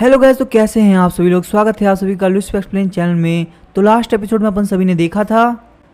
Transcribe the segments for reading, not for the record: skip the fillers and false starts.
Hello guys, तो कैसे हैं आप सभी लोग। स्वागत है आप सभी का लुसिफ एक्सप्लेन चैनल में। तो लास्ट एपिसोड में अपन सभी ने देखा था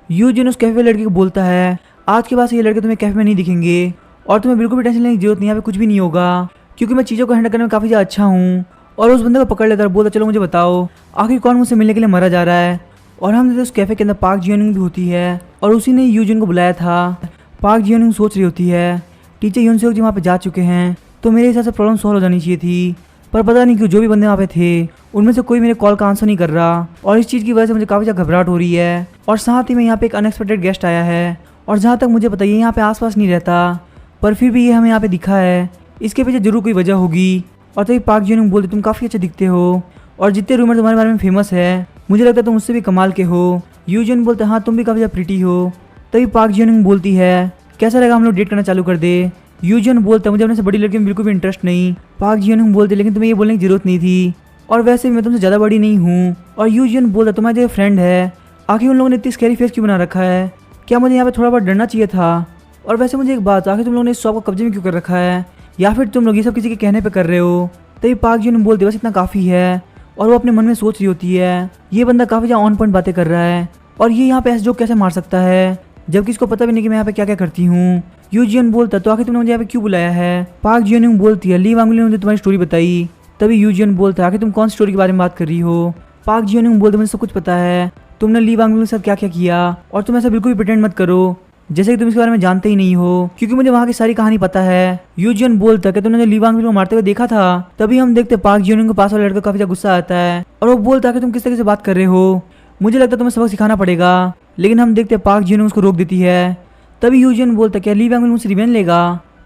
यूजिन उस कैफे लड़के को बोलता है आज के बाद ये लड़के तुम्हें कैफे में नहीं दिखेंगे और तुम्हें बिल्कुल भी टेंशन लेने की जरूरत नहीं, यहाँ पे कुछ भी नहीं होगा क्योंकि मैं चीज़ों को हैंडल करने में काफ़ी ज़्यादा अच्छा हूँ। और उस बंदे को पकड़ लेता है, बोलता चलो मुझे बताओ आखिर कौन मुझसे मिलने के लिए मरा जा रहा है। और हम देखते उस कैफे के अंदर पार्क जियोनिंग भी होती है और उसी ने यूजिन को बुलाया था। पार्क जियोनिंग सोच रही होती है टीचर यूनसेok जी वहाँ पे जा चुके हैं तो मेरे हिसाब से प्रॉब्लम सॉल्व हो जानी चाहिए थी, पर पता नहीं क्यों जो भी बंदे वहाँ पे थे उनमें से कोई मेरे कॉल का आंसर नहीं कर रहा और इस चीज़ की वजह से मुझे काफ़ी ज़्यादा घबराहट हो रही है। और साथ ही में यहाँ पे एक अनएक्सपेक्टेड गेस्ट आया है और जहाँ तक मुझे पता है यहाँ पे आसपास नहीं रहता, पर फिर भी ये हमें यहाँ पे दिखा है, इसके पीछे जरूर कोई वजह होगी। और तभी पार्क जियोनिंग बोलते तुम काफ़ी अच्छे दिखते हो और जितने रूमर तुम्हारे बारे में फेमस है मुझे लगता है तुम उससे भी कमाल के हो। यूजिन बोलते हाँ तुम भी काफ़ी ज़्यादा प्रिटी हो। तभी पार्क जियोनिंग बोलती है कैसा लगा हम लोग डेट करना चालू कर दे। यूजिन बोलता मुझे अपने से बड़ी लड़की में बिल्कुल भी इंटरेस्ट नहीं। पार्क जियोनिंग बोलते लेकिन तुम्हें ये बोलने की जरूरत नहीं थी और वैसे भी मैं तुमसे ज़्यादा बड़ी नहीं हूँ। और यूजिन बोलता तुम्हारा जो फ्रेंड है आखिर उन लोगों ने इतनी स्कैरी फेस क्यों बना रखा है, क्या मुझे यहाँ पे थोड़ा बहुत डरना चाहिए था। और वैसे मुझे एक बात, आखिर तुम लोगों ने इस शॉप को कब्जे में क्यों कर रखा है या फिर तुम लोग ये सब किसी के कहने पर कर रहे हो। तभी पार्क जियोनिंग बोलते बस इतना काफ़ी है और वो अपने मन में सोच रही होती है ये बंदा काफ़ी ज़्यादा ऑन पॉइंट बातें कर रहा है और ये यहाँ पे ऐसे जोक कैसे मार सकता है जबकि इसको पता भी नहीं कि मैं यहाँ पे क्या क्या करती हूँ। यूजिन बोलता तो आखिर तुमने मुझे यहाँ पे क्यों बुलाया है। पार्क जियोनिंग बोलती है ली वांगली ने मुझे तुम्हारी स्टोरी बताई। तभी यूजिन बोलता है आखिर तुम कौन सी स्टोरी के बारे में बात कर रही हो। पार्क जियोनिंग बोलते मुझे सब कुछ पता है, तुमने ली वांगली के साथ क्या क्या किया और तुम ऐसा बिल्कुल भी प्रिटेंड मत करो जैसे कि तुम इसके बारे में जानते ही नहीं हो क्योंकि मुझे वहाँ की सारी कहानी पता है। यूजिन बोलता है तुमने ली वांगली को मारते हुए देखा था। तभी हम देखते पार्क जियोनिंग के पास वाले लड़का काफी गुस्सा आता है और वो बोलता है कि तुम किस तरह से बात कर रहे हो, मुझे लगता है तुम्हें सबक सिखाना पड़ेगा। लेकिन हम देखते पार्क जियोनिंग उसको रोक देती है। तभी यूजिन बोलता क्या ली वांगली मुझसे रिवेंज लेगा।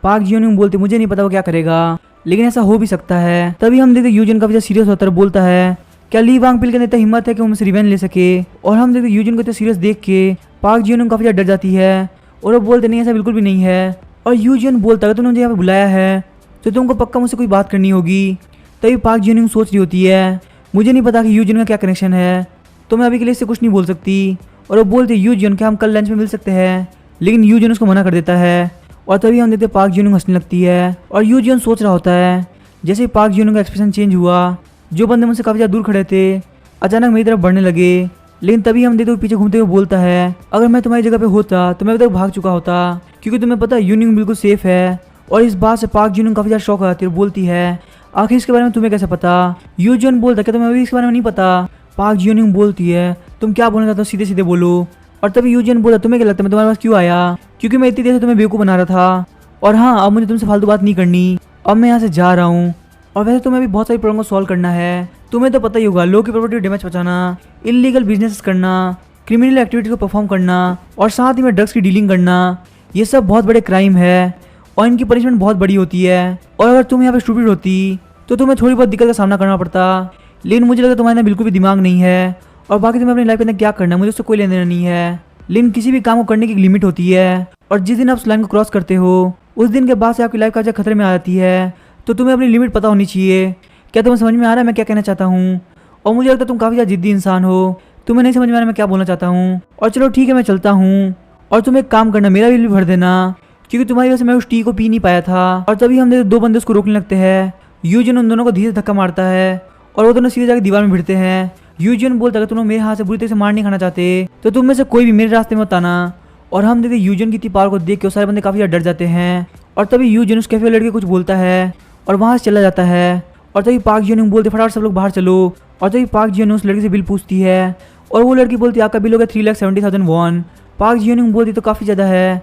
पार्क जियोनिंग बोलते मुझे नहीं पता वो क्या करेगा लेकिन ऐसा हो भी सकता है। तभी हम देखते यूजिन काफी सीरियस होता है, बोलता है क्या ली वांगपिल के अंदर इतना हिम्मत है कि वो मुझसे रिवेंज ले सके। और हम देखते यूजिन को इतना सीरियस देख के पार्क जियोनिंग काफी ज़्यादा डर जाती है और वो बोलते नहीं ऐसा बिल्कुल भी नहीं है। और यूजिन बोलता है तुमने मुझे यहाँ पे बुलाया है तो तुमको पक्का मुझसे कोई बात करनी होगी। तभी पार्क जियोनिंग सोच रही होती है मुझे नहीं पता कि यूजिन का क्या कनेक्शन है तो मैं अभी के लिए इससे कुछ नहीं बोल सकती। और वो बोलती यूजिन क्या हम कल लंच में मिल सकते हैं, लेकिन यूजिन उसको मना कर देता है। और तभी हम देखते पार्क जियोनिंग हंसने लगती है और यूजिन सोच रहा होता है। जैसे ही पार्क जियोनिंग का एक्सप्रेशन चेंज हुआ, जो बंदे मुझसे काफ़ी ज़्यादा दूर खड़े थे अचानक मेरी तरफ बढ़ने लगे। लेकिन तभी हम देखते पीछे घूमते हुए बोलता है अगर मैं तुम्हारी जगह पे होता तो मैं अभी तक भाग चुका होता क्योंकि तुम्हें पता है यूनिंग बिल्कुल सेफ है। और इस बात से पार्क जियोनिंग काफ़ी ज़्यादा शॉक हो जाती है और बोलती है आखिर इसके बारे में तुम्हें कैसे पता। यूजिन बोलता क्या तुम्हें अभी इसके बारे में नहीं पता। पार्क जियोनिंग बोलती है तुम क्या बोलना चाहते हो सीधे सीधे बोलो। और तभी यूजिन बोला तुम्हें क्या लगता है मैं तुम्हारे पास क्यों आया, क्योंकि मैं इतनी देर से तुम्हें बेवकूफ़ बना रहा था। और हाँ अब मुझे तुमसे फालतू बात नहीं करनी, अब मैं यहाँ से जा रहा हूँ। और वैसे तुम्हें भी बहुत सारी प्रॉब्लम को सॉल्व करना है, तुम्हें तो पता ही होगा लोग की प्रॉपर्टी को डैमेज पहुँचाना, इलीगल बिजनेस करना, क्रिमिनल एक्टिविटी को परफॉर्म करना और साथ ही में ड्रग्स की डीलिंग करना, ये सब बहुत बड़े क्राइम है और इनकी पनिशमेंट बहुत बड़ी होती है। और अगर तुम यहाँ पे स्टूपिड होती तो तुम्हें थोड़ी बहुत दिक्कत का सामना करना पड़ता, लेकिन मुझे लगता है तुम्हारे अंदर बिल्कुल भी दिमाग नहीं है और बाकी तुम्हें अपनी लाइफ के अंदर क्या करना है मुझे उससे कोई लेना देना नहीं है। लेकिन किसी भी काम को करने की एक लिमिट होती है और जिस दिन आप उस लाइन को क्रॉस करते हो उस दिन के बाद से आपकी लाइफ काफ़ी खतरे में आ जाती है। तो तुम्हें अपनी लिमिट पता होनी चाहिए। क्या तुम्हें समझ में आ रहा है मैं क्या कहना चाहता हूँ। और मुझे लगता है तुम काफ़ी ज़्यादा जिद्दी इंसान हो, तुम्हें नहीं समझ में आ रहा मैं क्या बोलना चाहता हूँ। और चलो ठीक है मैं चलता हूँ और तुम एक काम करना मेरा बिल भी भर देना क्योंकि तुम्हारी वजह से मैं उस टी को पी नहीं पाया था। और तभी हम दो बंदे उसको रोकने लगते हैं। यूजिन उन दोनों को धीरे से धक्का मारता है और वो दोनों सीधे जाकर दीवार में भिड़ते हैं। यूजिन बोलता है तुम लोग मेरे हाथ से बुरी तरह से मार नहीं खाना चाहते तो तुम में से कोई भी मेरे रास्ते में मत आना। और हम देखते यूजिन की इतनी पावर को देख के सारे बंदे काफ़ी ज़्यादा डर जाते हैं। और तभी यूजिन उस कैफे लड़के कुछ बोलता है और वहाँ से चला जाता है। और तभी पार्क जियोनिंग बोलते फटाफट सब लोग बाहर चलो। और तभी पार्क जियोनिंग उस लड़की से बिल पूछती है और वो लड़की बोलती है आपका बिल हो गया 3,70,000 वॉन। पार्क जियोनिंग बोलती तो काफ़ी ज़्यादा है।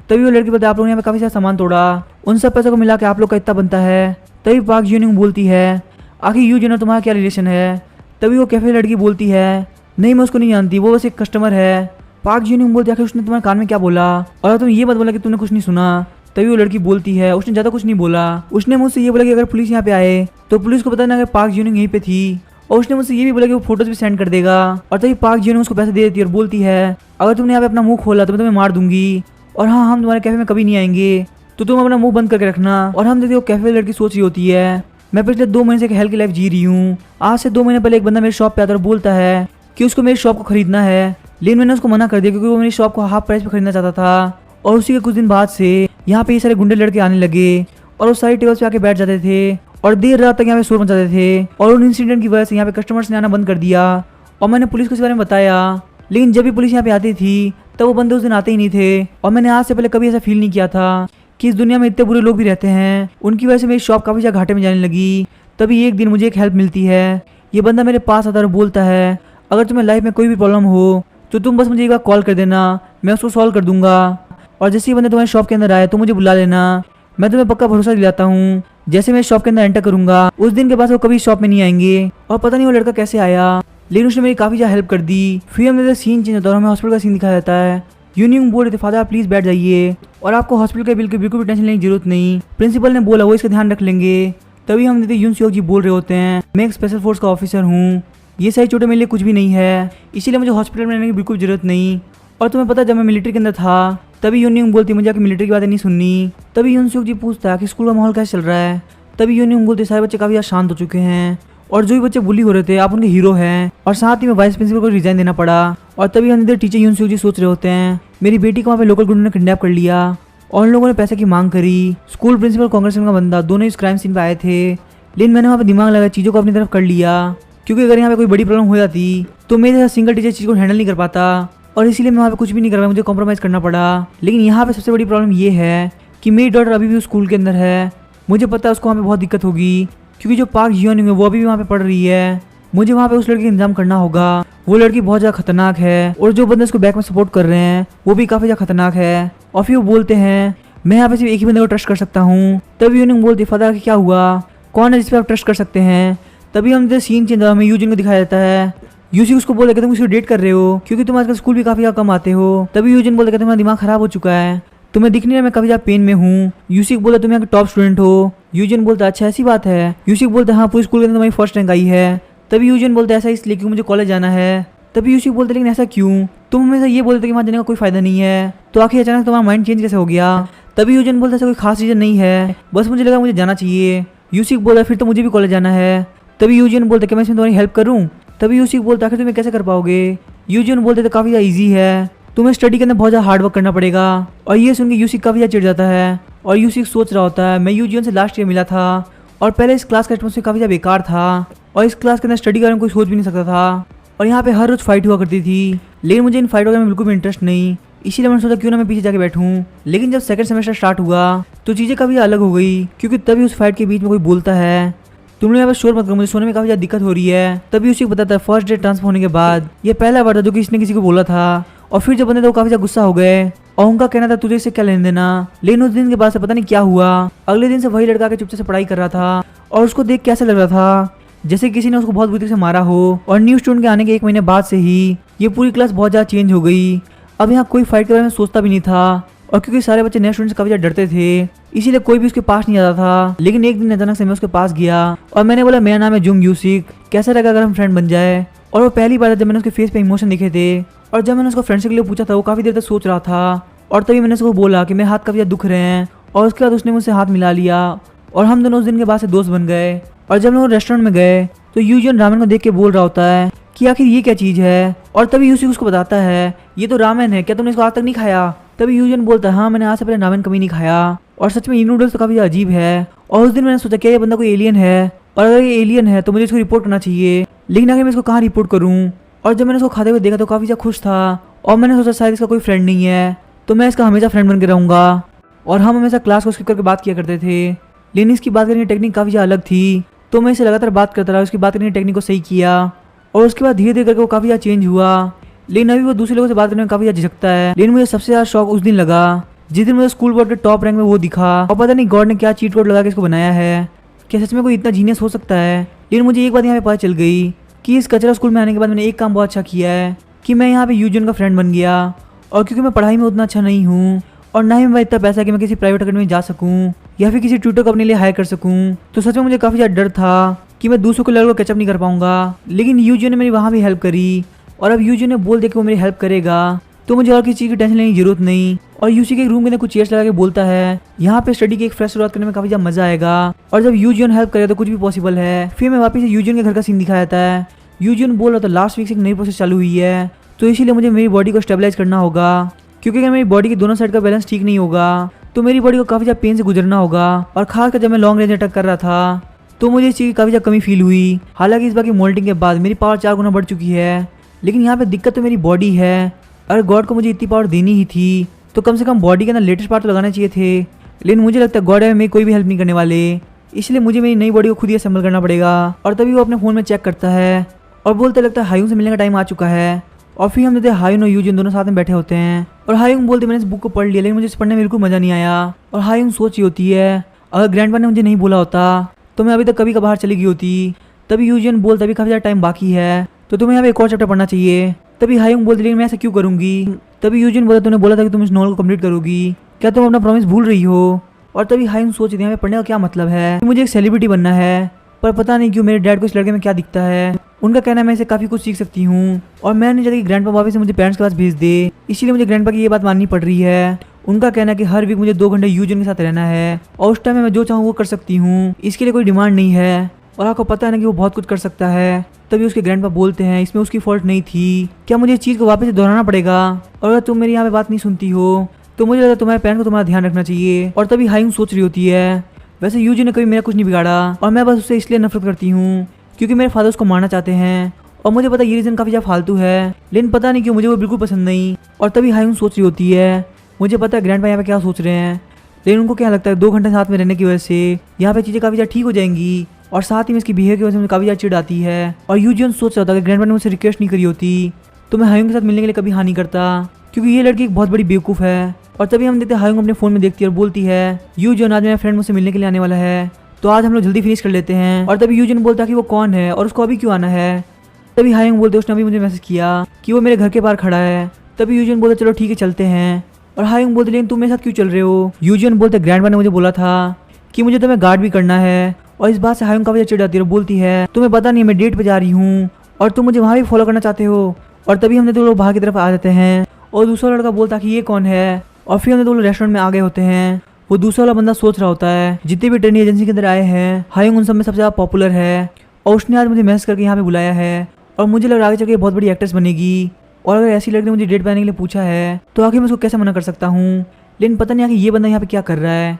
तभी वो लड़की बोलती है आप लोगों ने यहाँ पे काफ़ी सारा सामान तोड़ा, उन सब पैसों को मिला के आप लोग का इतना बनता है। तभी पार्क जियोनिंग बोलती है आखिर यूजिन और तुम्हारा क्या रिलेशन है। तभी वो कैफे लड़की बोलती है नहीं मैं उसको नहीं जानती, वो बस एक कस्टमर है। पार्क जियोनिंग बोलती है आखिर उसने तुम्हारे कान में क्या बोला और तुम ये मत बोला कि तुमने कुछ नहीं सुना। तभी वो लड़की बोलती है उसने ज़्यादा कुछ नहीं बोला, उसने मुझसे ये बोला कि अगर पुलिस यहाँ पे आए तो पुलिस को पता ना अगर पार्क जियोनिंग यहीं पे थी। और उसने मुझसे ये भी बोला कि वो फोटोज भी सेंड कर देगा। और तभी पार्क जियोनिंग उसको पैसे दे देती है और बोलती है अगर तुमने यहाँ पे अपना मुंह खोला तो मैं तुम्हें मार दूंगी और हाँ हम तुम्हारे कैफे में कभी नहीं आएंगे तो तुम अपना मुंह बंद करके रखना। और हम देखते वो कैफे लड़की सोच रही होती है मैं पिछले 2 महीने से एक हेल की लाइफ जी रही हूँ। आज से 2 महीने पहले एक बंदा मेरी शॉप पे आता और बोलता है कि उसको मेरी शॉप को खरीदना है, लेकिन मैंने उसको मना कर दिया क्योंकि वो मेरी शॉप को हाफ प्राइस पे खरीदना चाहता था। और उसी के कुछ दिन बाद से यहाँ पे ये सारे गुंडे लड़के आने लगे और वो सारी टेबल्स पे आके बैठ जाते थे और देर रात तक यहाँ पे शोर मचाते थे और उन इंसिडेंट की वजह से यहाँ पे कस्टमर्स ने आना बंद कर दिया। और मैंने पुलिस को इस बारे में बताया, लेकिन जब भी पुलिस यहाँ पे आती थी तब वो बंदे उस दिन आते ही नहीं थे। और मैंने आज से पहले कभी ऐसा फील नहीं किया था कि इस दुनिया में इतने बुरे लोग भी रहते हैं। उनकी वजह से मेरी शॉप काफ़ी ज़्यादा घाटे में जाने लगी। तभी एक दिन मुझे एक हेल्प मिलती है। ये बंदा मेरे पास आता है और बोलता है, अगर तुम्हें लाइफ में कोई भी प्रॉब्लम हो तो तुम बस मुझे एक बार कॉल कर देना, मैं उसको सॉल्व कर दूंगा। और जैसे ही बंदे तुम्हारे शॉप के अंदर आए तो मुझे बुला लेना, मैं तुम्हें पक्का भरोसा दिलाता हूँ जैसे मैं शॉप के अंदर एंटर करूंगा उस दिन के बाद वो कभी शॉप में नहीं आएंगे। और पता नहीं वो लड़का कैसे आया, लेकिन उसने मेरी काफ़ी ज़्यादा हेल्प कर दी। फिर हमने सीन चेंज होता है और हमें हॉस्पिटल का सीन दिखाया जाता है। यूनियन बोल रहे थे, फादर प्लीज़ बैठ जाइए और आपको हॉस्पिटल के बिल की बिल्कुल भी टेंशन लेने की जरूरत नहीं, प्रिंसिपल ने बोला वो इसका ध्यान रख लेंगे। तभी हम देखते यून सियोक जी बोल रहे होते हैं, मैं एक स्पेशल फोर्स का ऑफिसर हूँ, ये सारी चोटें मेरे लिए कुछ भी नहीं है, इसीलिए मुझे हॉस्पिटल में रहने की बिल्कुल जरूरत नहीं। और तुम्हें पता जब मैं मिलिट्री के अंदर था तभी यूनियन बोलती मुझे कि मिलिट्री की बातें नहीं सुननी। तभी यून सियोक जी पूछता कि स्कूल का माहौल कैसे चल रहा है। तभी यूनियन बोलते सारे बच्चे काफ़ी शांत हो चुके हैं और जो भी बच्चे बुली हो रहे थे आप उनके हीरो हैं। और साथ ही में वाइस प्रिंसिपल को रिजाइन देना पड़ा। और तभी अंदर टीचर यून सियोक जी सोच रहे होते हैं, मेरी बेटी को वहाँ पे लोकल गुंडों ने किडनैप कर लिया और उन लोगों ने पैसे की मांग करी। स्कूल प्रिंसिपल कांग्रेसमैन का बंदा दोनों इस क्राइम सीन पे आए थे, लेकिन मैंने वहाँ पे दिमाग लगा चीज़ों को अपनी तरफ कर लिया, क्योंकि अगर यहाँ पे कोई बड़ी प्रॉब्लम हो जाती तो मेरे साथ सिंगल टीचर चीज़ को हैंडल नहीं कर पाता। और इसीलिए मैं वहाँ पे कुछ भी नहीं कर पाया, मुझे कॉम्प्रोमाइज़ करना पड़ा। लेकिन यहाँ पे सबसे बड़ी प्रॉब्लम ये है कि मेरी डॉटर अभी भी उस स्कूल के अंदर है। मुझे पता है उसको वहाँ पे बहुत दिक्कत होगी, क्योंकि जो पार्क जियोनिंग है वो अभी भी वहाँ पे पढ़ रही है। मुझे वहाँ पे उस लड़की का इंतजाम करना होगा। वो लड़की बहुत ज़्यादा खतरनाक है और जो बंदे उसको बैक में सपोर्ट कर रहे हैं वो भी काफ़ी ज़्यादा खतरनाक है। और फिर वो बोलते हैं, मैं यहाँ पे सिर्फ एक ही बंदे को ट्रस्ट कर सकता हूँ। तभी यूनिंग बोलती, फादर क्या हुआ, कौन है जिस पर आप ट्रस्ट कर सकते हैं। तभी हम सीन चेंज हमें यूजिन को दिखाया जाता है। यूसी उसको बोल कि तुम उसको डेट कर रहे हो क्योंकि तुम आजकल स्कूल भी काफी कम आते हो। तभी यूजिन बोल तुम्हारा दिमाग खराब हो चुका है, तुम्हें दिख नहीं रहा मैं काफी ज्यादा पेन में हूँ। यूसी बोला तुम यहाँ के टॉप स्टूडेंट हो। यूजिन बोलता अच्छा ऐसी बात है। यूसी बोलता हाँ पूरी स्कूल के अंदर तुम्हारी फर्स्ट रैंक आई है। तभी यूजिन बोलता ऐसा इसलिए क्योंकि मुझे कॉलेज जाना है। तभी यूसी बोलते लेकिन ऐसा क्यों, तुम हमेशा ये बोलते कि वहाँ जाने का कोई फायदा नहीं है, तो आखिर अचानक तुम्हारा माइंड चेंज कैसे हो गया। तभी यूजिन बोलता ऐसा कोई खास रीजन नहीं है, बस मुझे लगा मुझे जाना चाहिए। यूसी बोला फिर तो मुझे भी कॉलेज जाना है। तभी यूजिन बोलता कि मैं इसमें तुम्हारी हेल्प करूँ। तभी यूसी बोलता आखिर तुम्हें कैसे कर पाओगे। यूजिन बोलते तो काफी ज़्यादा ईजी है, तुम्हें स्टडी के अंदर बहुत ज़्यादा हार्ड वर्क करना पड़ेगा। और ये सुन के यूसी काफी ज़्यादा चिढ़ जाता है और यूसी सोच रहा होता है मैं यूजिन से लास्ट ईयर मिला था और पहले इस क्लास का एटमॉस्फेयर काफी ज़्यादा बेकार था और इस क्लास के अंदर स्टडी के बारे में कोई सोच भी नहीं सकता था और यहाँ पे हर रोज फाइट हुआ करती थी। लेकिन मुझे इन फाइट वगैरह में बिल्कुल भी इंटरेस्ट नहीं, इसीलिए मैंने सोचा क्यों ना मैं पीछे जाके बैठूं। लेकिन जब सेकंड सेमेस्टर स्टार्ट हुआ तो चीज़ें काफ़ी अलग हो गई, क्योंकि तभी उस फाइट के बीच में कोई बोलता है तुम लोग यहाँ पर शोर मत करो, मुझे सोने में काफ़ी ज़्यादा दिक्कत हो रही है। तभी उसी को बताता है फर्स्ट डे ट्रांसफर होने के बाद ये पहला बार था जो किसी ने किसी को बोला था। और फिर जब बंदे तो काफ़ी ज़्यादा गुस्सा हो गए और उनका कहना था तुझे इससे क्या लेने देना। लेकिन उस दिन के बाद से पता नहीं क्या हुआ, अगले दिन से वही लड़का के चुपचाप से पढ़ाई कर रहा था और उसको देख कैसे लग रहा था जैसे किसी ने उसको बहुत बुरी तरह से मारा हो। और न्यू स्टूडेंट के आने के 1 महीने बाद से ही ये पूरी क्लास बहुत ज़्यादा चेंज हो गई। अब यहाँ कोई फाइट के बारे में सोचता भी नहीं था और क्योंकि सारे बच्चे नए स्टूडेंट से काफी ज़्यादा डरते थे इसीलिए कोई भी उसके पास नहीं आता था। लेकिन एक दिन अचानक से मैं उसके पास गया और मैंने बोला मेरा नाम है जुंग यूसिक, कैसा लगा अगर हम फ्रेंड बन जाए। और वो पहली बार था जब मैंने उसके फेस पे इमोशन दिखे थे और जब मैंने उसको फ्रेंडशिप के लिए पूछा था वो काफ़ी देर तक सोच रहा था। और तभी मैंने उसको बोला कि मेरे हाथ काफ़ी ज़्यादा दुख रहे हैं और उसके बाद उसने मुझसे हाथ मिला लिया और हम दोनों उस दिन के बाद से दोस्त बन गए। और जब हम रेस्टोरेंट में गए तो यूजिन रामेन को देख के बोल रहा होता है कि आखिर ये क्या चीज़ है। और तभी यूसी उसको बताता है ये तो रामेन है, क्या तुमने इसको आज तक नहीं खाया। तभी यूजिन बोलता है हाँ मैंने आज से पहले रामेन कभी नहीं खाया और सच में ये नूडल्स तो काफ़ी अजीब है। और उस दिन मैंने सोचा क्या ये बंदा कोई एलियन है और अगर ये एलियन है तो मुझे इसको रिपोर्ट करना चाहिए, लेकिन आखिर मैं इसको कहाँ रिपोर्ट करूँ। और जब मैंने इसको खाते हुए देखा तो काफ़ी ज़्यादा खुश था और मैंने सोचा शायद इसका कोई फ्रेंड नहीं है तो मैं इसका हमेशा फ्रेंड बन के रहूँगा। और हम हमेशा क्लास को स्किप करके बात किया करते थे, लेकिन इसकी बात करने की टेक्निक काफ़ी ज़्यादा अलग थी तो मैं इसे लगातार बात करता रहा, उसकी बात करने की टेक्निक को सही किया। और उसके बाद धीरे धीरे करके वो काफ़ी ज़्यादा चेंज हुआ, लेकिन अभी वो दूसरे लोगों से बात करने में काफ़ी ज़्यादा झिझकता है। लेकिन मुझे सबसे ज़्यादा शौक उस दिन लगा जिस दिन मुझे स्कूल बोर्ड के टॉप रैंक में वो दिखा। और पता नहीं गॉड ने क्या चीट कोड लगा के इसको बनाया है, क्या सच में कोई इतना जीनियस हो सकता है। लेकिन मुझे एक बात यहाँ पे पता चल गई कि इस कचरा स्कूल में आने के बाद मैंने एक काम बहुत अच्छा किया है कि मैं यहाँ पे यूजिन का फ्रेंड बन गया। और क्योंकि मैं पढ़ाई में उतना अच्छा नहीं हूँ और ना ही मैं इतना पैसा कि मैं किसी प्राइवेट अकेडमी में जा सकूँ या फिर किसी ट्यूटर को अपने लिए हायर कर सकूँ, तो सच में मुझे काफ़ी ज़्यादा डर था कि मैं दूसरों के लेवल को कैचअप नहीं कर पाऊंगा। लेकिन यूजिन ने मेरी वहाँ भी हेल्प करी और अब यूजिन ने बोल दिया कि वो मेरी हेल्प करेगा तो मुझे और किसी चीज़ की टेंशन लेने की जरूरत नहीं। और यूसी के रूम के अंदर कुछ चेयर्स लगा के बोलता है यहाँ पे स्टडी की एक फ्रेश शुरुआत करने में काफ़ी ज़्यादा मजा आएगा और जब यूजिन हेल्प करे तो कुछ भी पॉसिबल है। फिर मैं वापस यूजिन के घर का सीन दिखाया जाता है। यूजिन बोल रहा था लास्ट वीक से एक नई प्रोसेस चालू हुई है तो इसीलिए मुझे मेरी बॉडी को स्टेबलाइज करना होगा, क्योंकि अगर मेरी बॉडी के दोनों साइड का बैलेंस ठीक नहीं होगा तो मेरी बॉडी को काफ़ी ज़्यादा पेन से गुजरना होगा। और खासकर जब मैं लॉन्ग रेंज अटैक कर रहा था तो मुझे इस चीज़ की काफ़ी ज़्यादा कमी फील हुई। हालांकि इस बार की मोल्टिंग के बाद मेरी पावर 4 गुना बढ़ चुकी है, लेकिन यहाँ पे दिक्कत तो मेरी बॉडी है। अगर गॉड को मुझे इतनी पावर देनी ही थी तो कम से कम बॉडी के अंदर लेटेस्ट पार्ट तो लगाने चाहिए थे, लेकिन मुझे लगता है गॉड है मेरी कोई भी हेल्प नहीं करने वाले, इसलिए मुझे मेरी नई बॉडी को खुद ही असेंबल करना पड़ेगा। और तभी वो अपने फ़ोन में चेक करता है और बोलते लगता है हायुंग से मिलने का टाइम आ चुका है। और फिर हम देखते हैं हायुंग और यूजिन दोनों साथ में बैठे होते हैं और हायुंग बोलते मैंने इस बुक को पढ़ लिया, लेकिन मुझे इस पढ़ने में बिल्कुल मज़ा नहीं आया। और हायुंग सोच रही होती है अगर ग्रैंडपा ने मुझे नहीं बोला होता तो मैं अभी तक कभी कभार चली गई होती। तभी यूजिन बोलता अभी काफ़ी ज़्यादा टाइम बाकी है तो तुम्हें यहाँ पे एक और चैप्टर पढ़ना चाहिए। तभी हायुंग बोलती लेकिन मैं ऐसा क्यों करूँगी। तभी यूजिन बोलता तुमने बोला था कि तुम इस नॉवल को कंप्लीट करोगी, क्या तुम अपना प्रॉमिस भूल रही हो। और तभी हायुंग सोच रही है पढ़ने का क्या मतलब है, मुझे एक सेलिब्रिटी बनना है, पर पता नहीं क्यों मेरे डैड को इस लड़के में क्या दिखता है। उनका कहना है मैं इसे काफ़ी कुछ सीख सकती हूँ और मैं नहीं चाहती कि ग्रैंडपा वापस से मुझे पेरेंट्स के पास भेज दे, इसीलिए मुझे ग्रैंडपा की ये बात माननी पड़ रही है। उनका कहना है कि हर वीक मुझे 2 घंटे यूजिन के साथ रहना है और उस टाइम में मैं जो चाहूँ वो कर सकती हूँ, इसके लिए कोई डिमांड नहीं है। और आपको पता है ना कि वो बहुत कुछ कर सकता है। तभी उसके ग्रैंडपा बोलते हैं इसमें उसकी फॉल्ट नहीं थी, क्या मुझे इस चीज़ को वापस से दोहराना पड़ेगा। और अगर तुम मेरी यहाँ पे बात नहीं सुनती हो तो मुझे लगता है तुम्हारे पेरेंट्स को तुम्हारा ध्यान रखना चाहिए। और तभी हायुंग सोच रही होती है वैसे यूजिन ने कभी मेरा कुछ नहीं बिगाड़ा और मैं बस उससे इसलिए नफरत करती हूँ क्योंकि मेरे फादर उसको मारना चाहते हैं और मुझे पता ये रीज़न काफ़ी ज़्यादा फालतू है, लेकिन पता नहीं क्यों मुझे वो बिल्कुल पसंद नहीं। और तभी हायुंग सोच रही होती है मुझे पता है ग्रैंडपा यहाँ पे क्या सोच रहे हैं, लेकिन उनको क्या लगता है 2 घंटे साथ में रहने की वजह से यहाँ पे चीज़ें काफ़ी ज़्यादा ठीक हो जाएंगी। और साथ ही में इसकी बिहेवियर की वजह से मुझे काफ़ी ज़्यादा चिढ़ आती है। और यूजिन सोच रहा था कि ग्रैंडपा ने मुझसे रिक्वेस्ट नहीं करी होती तो मैं हायुंग के साथ मिलने के लिए कभी हाँ नहीं करता, क्योंकि ये लड़की एक बहुत बड़ी बेवकूफ़ है। और तभी हम देखते हैं हायुंग अपने फ़ोन में देखती है और बोलती है यूजिन आज मेरा फ्रेंड मुझसे मिलने के लिए आने वाला है तो आज हम लोग जल्दी फिनिश कर लेते हैं। और तभी यूजिन बोलता है कि वो कौन है और उसको अभी क्यों आना है। तभी हायुंग बोलते उसने अभी मुझे मैसेज किया कि वो मेरे घर के बाहर खड़ा है। तभी यूजिन बोलते चलो ठीक है चलते हैं। और हायुंग बोलते लेकिन तुम मेरे साथ क्यों चल रहे हो। यूजिन बोलते ग्रैंडपा ने मुझे बोला था कि मुझे तुम्हें गार्ड भी करना है। और इस बात से हायुंग काफ़ी चिढ़ जाती है और बोलती है तुम्हें पता नहीं मैं डेट पे जा रही हूँ और तुम मुझे वहाँ भी फॉलो करना चाहते हो। और तभी हमने तो लोग बाहर की तरफ आ जाते हैं और दूसरा लड़का बोलता कि ये कौन है। और फिर हमने तो लोग रेस्टोरेंट में आ गए होते हैं। वो दूसरा वाला बंदा सोच रहा होता है जितने भी ट्रेनिंग एजेंसी के अंदर आए हैं हायुंग उन सब में सबसे ज़्यादा पॉपुलर है और उसने आज मुझे मैसेज करके यहाँ पे बुलाया है और मुझे लग रहा है आगे चल के बहुत बड़ी एक्ट्रेस बनेगी। और अगर ऐसी लड़की ने मुझे डेट पे आने के लिए पूछा है तो आखिर मैं उसको कैसे मना कर सकता हूँ, लेकिन पता नहीं आखिर ये बंदा यहाँ पे क्या कर रहा है।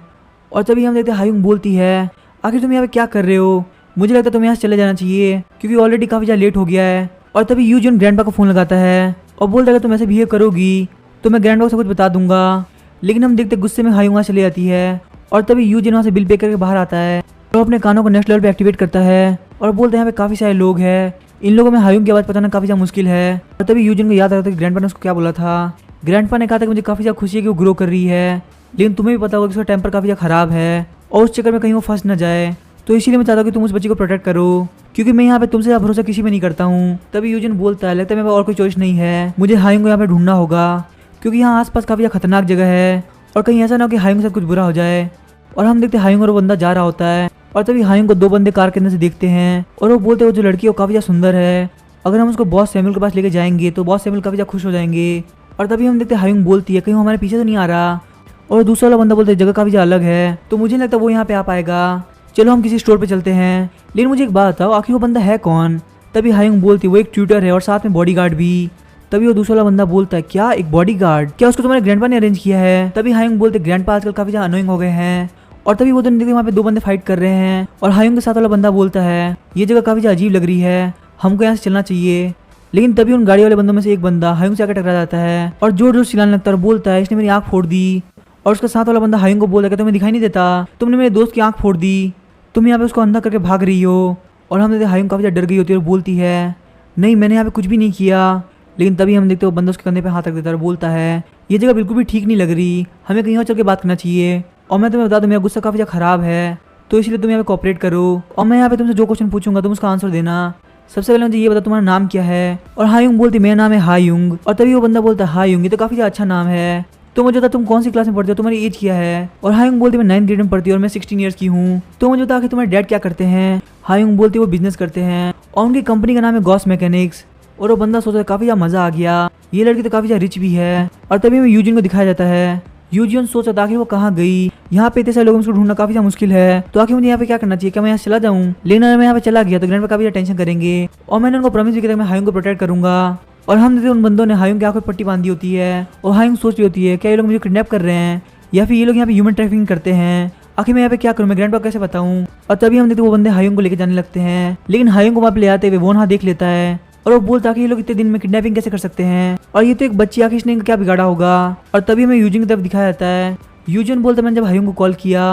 और तभी हम देखते हैं हायुंग बोलती है आखिर तुम यहाँ पे क्या कर रहे हो, मुझे लगता है तुम्हें यहाँ से चले जाना चाहिए क्योंकि ऑलरेडी काफ़ी ज़्यादा लेट हो गया है। और तभी यूजिन ग्रैंडपा को फ़ोन लगाता है और बोलता है अगर तुम ऐसे बिहेव करोगी तो मैं ग्रैंडपा को सब कुछ बता दूंगा। लेकिन हम देखते गुस्से में हायुंग वहाँ चली जाती है और तभी यूजिन वहाँ से बिल पे करके बाहर आता है और अपने कानों को नेक्स्ट लेवल पे एक्टिवेट करता है और बोलते हैं यहाँ पे काफ़ी सारे लोग हैं, इन लोगों में हायुंग की आवाज़ बताना काफ़ी ज़्यादा मुश्किल है। और तभी यूजिन को याद आता है कि ग्रैंडपा ने उसको क्या बोला था। ग्रैंडपा ने कहा था कि मुझे काफ़ी ज़्यादा खुशी है कि वो ग्रो कर रही है, लेकिन तुम्हें भी पता होगा कि उसका टेम्पर काफ़ी ज़्यादा ख़राब है और उस चक्कर में कहीं वो फंस ना जाए, तो इसीलिए मैं चाहता हूँ कि तुम उस बच्ची को प्रोटेक्ट करो क्योंकि मैं यहाँ पे तुमसे ज़्यादा भरोसा किसी में नहीं करता हूँ। तभी यूजिन बोलता है लगता है मेरे पास और कोई चॉइस नहीं है, मुझे हायुंग को यहाँ पे ढूंढना होगा क्योंकि यहाँ आसपास काफ़ी ज़्यादा खतरनाक जगह है और कहीं ऐसा ना हो कि हायुंग के साथ कुछ बुरा हो जाए। और हम देखते हायुंग और वो बंदा जा रहा होता है और तभी हायुंग को 2 बंदे कार के अंदर से देखते हैं और वो बोलते वो जो लड़की है वो काफ़ी ज़्यादा सुंदर है, अगर हम उसको बॉस सैमुअल के पास लेके जाएंगे तो बॉस सैमुअल काफ़ी ज़्यादा खुश हो जाएंगे। और तभी हम देखते हायुंग बोलती है कहीं वो हमारे पीछे तो नहीं आ रहा। और दूसरा वाला बंदा बोलता है जगह काफ़ी ज़्यादा अलग है तो मुझे नहीं लगता वो यहाँ पे आ पाएगा, चलो हम किसी स्टोर पे चलते हैं। लेकिन मुझे एक बात बताओ आखिर वो बंदा है कौन। तभी हायुंग बोलती है वो एक ट्यूटर है और साथ में बॉडीगार्ड भी। तभी वो दूसरा वाला बंदा बोलता है क्या एक बॉडीगार्ड, क्या उसको तुम्हारे ग्रैंडपा ने अरेंज किया है। तभी हायुंग बोलते ग्रैंडपा आजकल काफ़ी ज़्यादा अनोइंग हो गए हैं। और तभी वो देखते वहाँ पे 2 बंदे फाइट कर रहे हैं और हायुंग के साथ वाला बंदा बोलता है ये जगह काफ़ी ज़्यादा अजीब लग रही है, हमको यहाँ से चलना चाहिए। लेकिन तभी उन गाड़ी वाले बंदों में से एक बंदा हायुंग से आकर टकरा जाता है और जोर जोर चिल्लाने लगता है और बोलता है इसने मेरी आँख फोड़ दी। और उसका साथ वाला बंदा हायुंग को बोलता है तुम्हें दिखाई नहीं देता, तुमने मेरे दोस्त की आँख फोड़ दी, तुम यहाँ पे उसको अंधा करके भाग रही हो। और हम देखते हायुंग काफ़ी ज़्यादा डर गई होती है और बोलती है नहीं मैंने यहाँ पे कुछ भी नहीं किया। लेकिन तभी हम देखते वो बंदा उसके कंधे पे हाथ रख देता है और बोलता है ये जगह बिल्कुल भी ठीक नहीं लग रही, हमें कहीं और चल के बात करना चाहिए। और मैं तुम्हें बता दूं मेरा गुस्सा काफ़ी ज़्यादा ख़राब है तो इसलिए तुम यहाँ पे कोऑपरेट करो और मैं यहाँ पे तुमसे जो क्वेश्चन पूछूंगा तुम उसका आंसर देना। सबसे पहले मुझे ये बता तुम्हारा नाम क्या है। और हायुंग बोलती मेरा नाम है हायुंग। और तभी वो बंदा बोलता है हायुंग ये तो काफ़ी ज़्यादा अच्छा नाम है, तो मुझे बता तुम कौन सी क्लास में पढ़ते हो, तुम्हारी एज क्या है। और हायुंग बोलती मैं 9th ग्रेड में पढ़ती हूँ और मैं 16 ईयर्स की हूँ। तो मुझे बता कि तुम्हारे डैड क्या करते हैं। हायुंग बोलती वो बिजनेस करते हैं और उनकी कंपनी का नाम है गॉस मैकेनिक्स। और वो बंदा सोचता है काफ़ी ज़्यादा मज़ा आ गया, ये लड़की तो काफ़ी ज़्यादा रिच भी है। और तभी हमें यूजिन को दिखाया जाता है। यूजिन सोचा था कि वो कहाँ गई, यहाँ पे इतने सारे लोगों को ढूंढना काफ़ी ज़्यादा मुश्किल है, तो आखिर मुझे यहाँ पे क्या करना चाहिए, क्या मैं यहाँ चला जाऊँ। लेकिन अगर मैं यहाँ पे चला गया तो ग्रैंड पे काफ़ी ज़्यादा टेंशन करेंगे और मैंने उनको प्रॉमिस भी किया मैं हायुंग को प्रोटेक्ट करूँगा। और हम देखते उन बंदों ने हायुंग की आंखों पर पट्टी बांधी होती है और हायुंग सोच रही होती है क्या ये लोग मुझे किडनैप कर रहे हैं या फिर ये लोग यहाँ पे ह्यूमन ट्रैफिकिंग करते हैं। आखिर मैं यहाँ पे क्या करूँ, मैं ग्रैंडपा को कैसे बताऊँ। और तभी हम देखते वो बंदे हायुंग को लेके जाने लगते हैं, लेकिन हायुंग को वहाँ पे ले आते हुए वो वहाँ देख लेता है और वो बोलता कि ये लोग इतने दिन में किडनैपिंग कैसे कर सकते हैं, और ये तो एक बच्ची, आखिर इसने क्या बिगाड़ा होगा। और तभी हमें यूजिन की तरफ दिखाया जाता है। यूजिन बोलता मैंने जब हायुंग को कॉल किया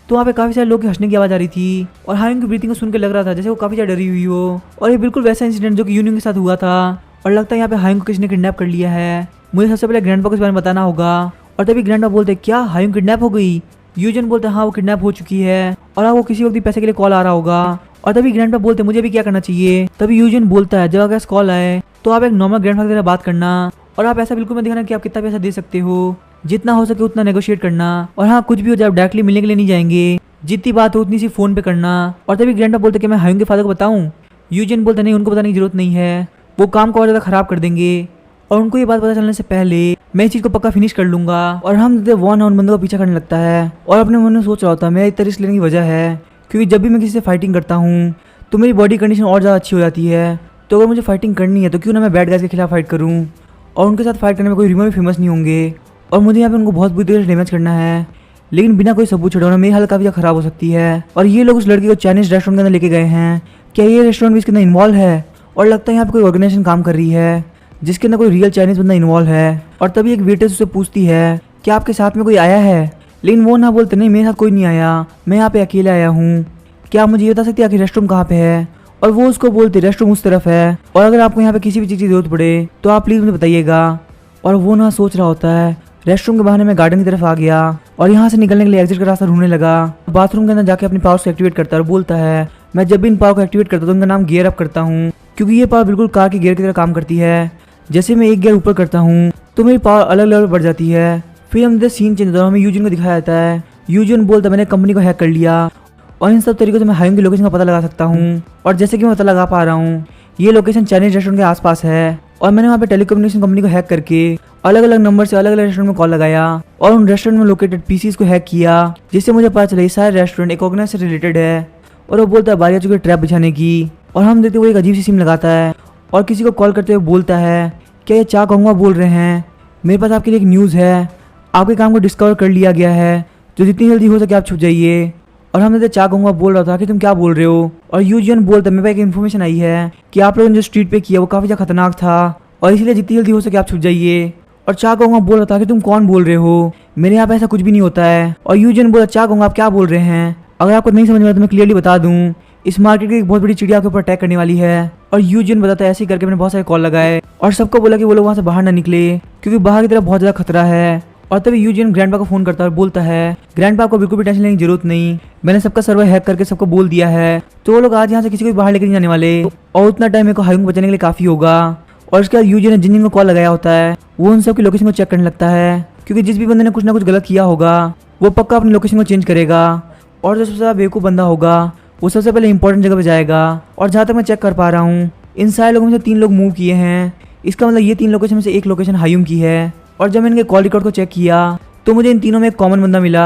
तो वहाँ पे काफी सारे लोग की हंसने की आवाज आ रही थी और हायुंग की ब्रीथिंग को सुन के लग रहा था जैसे वो काफी ज्यादा डरी हुई हो। और ये बिल्कुल वैसा इंसिडेंट जो कि यूनियन के साथ हुआ था और लगता है यहाँ पे हायुंग को किसी ने किडनैप कर लिया है। मुझे सबसे पहले ग्रैंडपा को इस बारे में बताना होगा। और तभी ग्रैंडपा बोलते क्या हायुंग किडनैप हो गई। यूजिन बोलते हाँ वो किडनैप हो चुकी है और आपको किसी वक्त भी पैसे के लिए कॉल आ रहा होगा। और तभी ग्रैंडपा बोलते मुझे भी क्या करना चाहिए। तभी यूजिन बोलता है जब आपके पास कॉल आए तो आप एक नॉर्मल ग्रैंडपा की तरह बात करना और आप ऐसा बिल्कुल मत दिखाना कि आप कितना पैसा दे सकते हो, जितना हो सके उतना नेगोशिएट करना। और हाँ कुछ भी हो जाए आप डायरेक्टली मिलने के लिए नहीं जाएंगे, जितनी बात हो उतनी सी फोन पे करना। और तभी ग्रैंडपा बोलते कि मैं हायुंग के फादर को बताऊं। यूजिन बोलते नहीं उनको बताने की जरूरत नहीं है, वो काम को और ज्यादा खराब कर देंगे और उनको ये बात पता चलने से पहले मैं इस चीज को पक्का फिनिश कर लूंगा। और हम वॉन उन बंदों का पीछा करने लगता है और अपने मन में सोच रहा होता है मेरा इतना रिस्क लेने की वजह है क्योंकि जब भी मैं किसी से फाइटिंग करता हूँ तो मेरी बॉडी कंडीशन और ज़्यादा अच्छी हो जाती है। तो अगर मुझे फाइटिंग करनी है तो क्यों ना मैं बैड गाइज के खिलाफ फाइट करूँ और उनके साथ फाइट करने में कोई रीमा भी फेमस नहीं होंगे और मुझे यहाँ पे उनको बहुत बुरी तरह से डैमेज करना है, लेकिन बिना कोई सबूत छुड़ाना मेरी हालत काफ़ी ज़्यादा खराब हो सकती है। और ये लोग उस लड़की को चाइनीज रेस्टोरेंट के अंदर लेके गए हैं। क्या ये रेस्टोरेंट भी इसके अंदर इन्वॉल्व है? और लगता है यहाँ पे कोई ऑर्गेनाइजेशन काम कर रही है जिसके अंदर कोई रियल चाइनीज बंदा इन्वॉल्व है। और तभी एक वेटर्स उससे पूछती है कि आपके साथ में कोई आया है, लेकिन वो ना बोलते नहीं मेरे साथ कोई नहीं आया, मैं यहाँ पे अकेले आया हूँ, क्या आप मुझे ये बता सकती है आखिर रेस्टरूम कहाँ पे है। और वो उसको बोलते रेस्टरूम उस तरफ है और अगर आपको यहाँ पे किसी भी चीज़ की जरूरत पड़े तो आप प्लीज़ मुझे बताइएगा। और वो ना सोच रहा होता है रेस्टरूम के बहाने में गार्डन की तरफ आ गया और यहाँ से निकलने के लिए एग्जिट का रास्ता ढूंढने लगा। बाथरूम के अंदर जाके अपनी पावर्स को एक्टिवेट करता है और बोलता है मैं जब भी इन पावर को एक्टिवेट करता हूँ तो उनका नाम गियर अप करता हूँ क्योंकि ये पावर बिल्कुल कार के गियर की तरह काम करती है। जैसे मैं एक गियर ऊपर करता हूँ तो मेरी पावर अलग लेवल बढ़ जाती है। फिर हम सीन चेंज होता है, हमें यूजिन को दिखाया जाता है। यूजिन बोलता मैंने कंपनी को हैक कर लिया और इन सब तरीकों से मैं हायुंग की लोकेशन का पता लगा सकता हूँ। और जैसे कि मैं पता लगा पा रहा हूँ ये लोकेशन चाइनीज रेस्टोरेंट के आसपास है और मैंने वहाँ पे टेलीकम्युनिकेशन कंपनी को हैक करके अलग अलग नंबर से अलग अलग रेस्टोरेंट में कॉल लगाया और उन रेस्टोरेंट में लोकेटेड पीसीज को हैक किया जिससे मुझे पता चला ये सारे रेस्टोरेंट एक ऑर्गेनाइज से रिलेटेड है। और वो बोलता है बारी आ चुकी है ट्रैप बिछाने की। और हम देखते वो एक अजीब सी सिम लगाता है और किसी को कॉल करते हुए बोलता है क्या ये चा कहूँगा बोल रहे हैं, मेरे पास आपके लिए एक न्यूज़ है, आपके काम को डिस्कवर कर लिया गया है, तो जितनी जल्दी हो सके आप छुप जाइए। और हमने चा कहूँगा बोल रहा था कि तुम क्या बोल रहे हो। और यूजियन बोलता मेरे पास एक इन्फॉर्मेशन आई है कि आप लोगों ने जो स्ट्रीट पे किया वो काफ़ी ज़्यादा खतरनाक था और इसलिए जितनी जल्दी हो सके आप छुप जाइए। और चा कहूँगा बोल रहा था कि तुम कौन बोल रहे हो, मेरे यहाँ पे ऐसा कुछ भी नहीं होता है। और यूजियन बोला चा कहूँगा आप क्या बोल रहे हैं, अगर आपको नहीं समझ में आया तो मैं क्लियरली बता दूँ इस मार्केट की एक बहुत बड़ी चिड़िया आपके ऊपर अटैक करने वाली है। और यूजियन बताता है ऐसे ही करके मैंने बहुत सारे कॉल लगाए और सबको बोला कि वो लोग वहाँ से बाहर ना निकले क्योंकि बाहर की तरफ बहुत ज़्यादा खतरा है। और तभी यूजियन ग्रैंडपा को फोन करता है और बोलता है ग्रैंडपा को बिल्कुल भी टेंशन लेने की जरूरत नहीं, मैंने सबका सर्वर हैक करके सबको बोल दिया है, तो वो लोग आज यहाँ से किसी को भी बाहर लेकर नहीं जाने वाले और उतना टाइम मेरे को हायुंग को बचाने के लिए काफ़ी होगा। और उसके बाद यूजियन ने जिन जिन को कॉल लगाया होता है वो उन सब की लोकेशन को चेक करने लगता है क्योंकि जिस भी बंदे ने कुछ ना कुछ गलत किया होगा वो पक्का अपनी लोकेशन को चेंज करेगा और जो सबसे ज़्यादा बेवकूफ़ बंदा होगा वो सबसे पहले इंपॉर्टेंट जगह पे जाएगा। और जहाँ तक मैं चेक कर पा रहा हूँ इन सारे लोगों में से 3 लोग मूव किए हैं, इसका मतलब ये 3 लोकेशन में से एक लोकेशन हायुंग की है। और जब मैंने इनके कॉल रिकॉर्ड को चेक किया तो मुझे इन तीनों में एक कॉमन बंदा मिला।